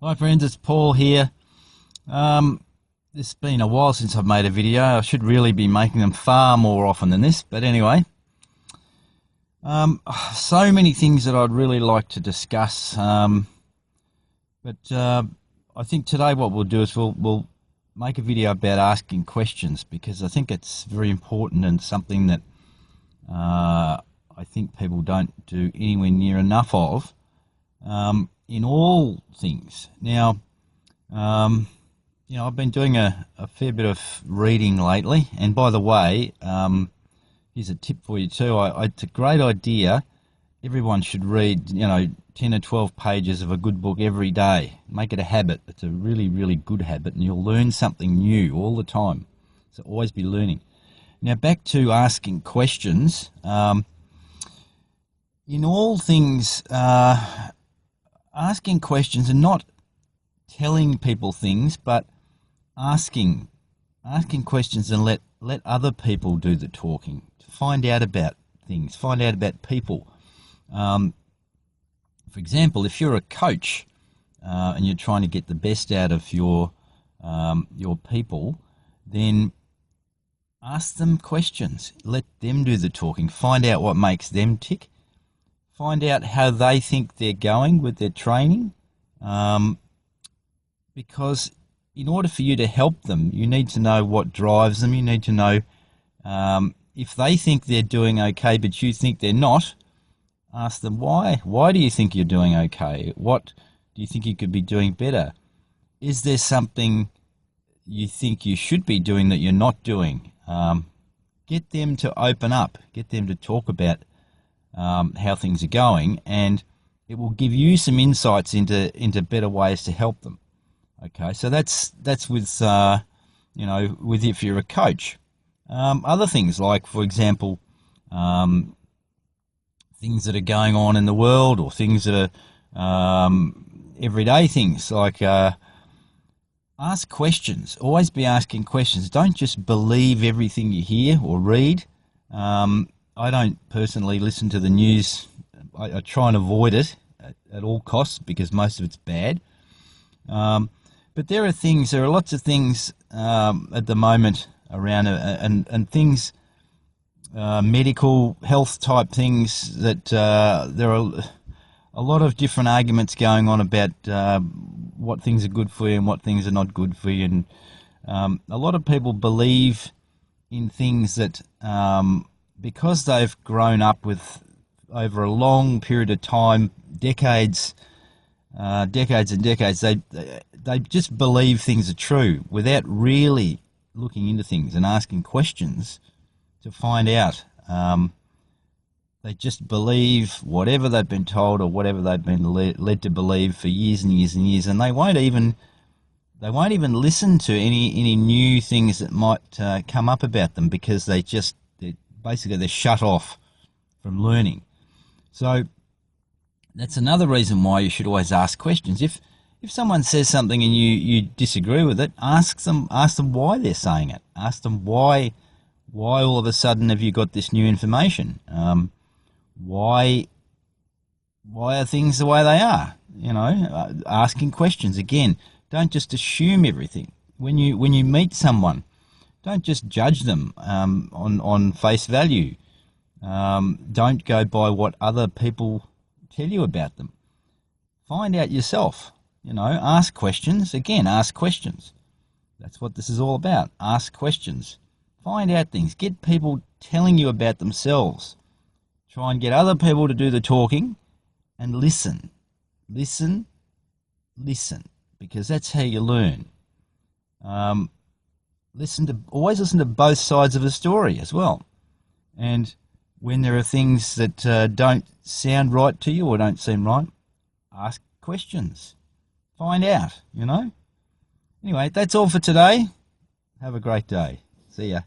Hi friends, it's Paul here. It's been a while since I've made a video. I should really be making them far more often than this, but anyway. So many things that I'd really like to discuss, but I think today what we'll do is we'll make a video about asking questions, because I think it's very important and something that I think people don't do anywhere near enough of. In all things. Now, I've been doing a fair bit of reading lately, and by the way, here's a tip for you too. It's a great idea. Everyone should read, 10 or 12 pages of a good book every day. Make it a habit. It's a really, really good habit, and you'll learn something new all the time. So always be learning. Now, back to asking questions. In all things, asking questions and not telling people things, but asking questions and let other people do the talking, to find out about things, find out about people. For example, if you're a coach and you're trying to get the best out of your people, then ask them questions. Let them do the talking. Find out what makes them tick. Find out how they think they're going with their training, because in order for you to help them, you need to know what drives them. You need to know if they think they're doing okay but you think they're not. Ask them why. Why do you think you're doing okay? What do you think you could be doing better? Is there something you think you should be doing that you're not doing? Get them to open up. Get them to talk about how things are going, and it will give you some insights into better ways to help them. Okay, so that's with with if you're a coach. Other things like, for example, things that are going on in the world, or things that are everyday things, like ask questions. Always be asking questions. Don't just believe everything you hear or read. I don't personally listen to the news. I try and avoid it at all costs, because most of it's bad. But there are lots of things at the moment around, and things, medical health type things, that there are a lot of different arguments going on about what things are good for you and what things are not good for you. And a lot of people believe in things that, because they've grown up with, over a long period of time, decades and decades, they just believe things are true without really looking into things and asking questions to find out. They just believe whatever they've been told, or whatever they've been led to believe for years and years and years, and they won't even listen to any new things that might come up about them, because they're shut off from learning. So that's another reason why you should always ask questions. If someone says something and you disagree with it, ask them why they're saying it. Ask them why all of a sudden have you got this new information? Why are things the way they are? Asking questions again. Don't just assume everything. When you meet someone, don't just judge them on face value. Don't go by what other people tell you about them. Find out yourself. Ask questions. Again, ask questions. That's what this is all about. Ask questions. Find out things. Get people telling you about themselves. Try and get other people to do the talking, and listen. Listen, because that's how you learn. Always listen to both sides of the story as well. And when there are things that don't sound right to you or don't seem right, ask questions. Find out, Anyway, that's all for today. Have a great day. See ya.